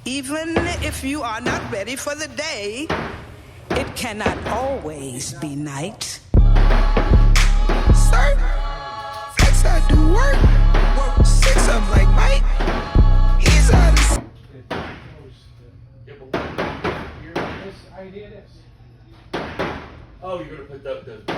Even if you are not ready for the day, it cannot always be night. Sir, flex I do work. Work 6 of like Mike. He's out of. Oh, you're gonna put the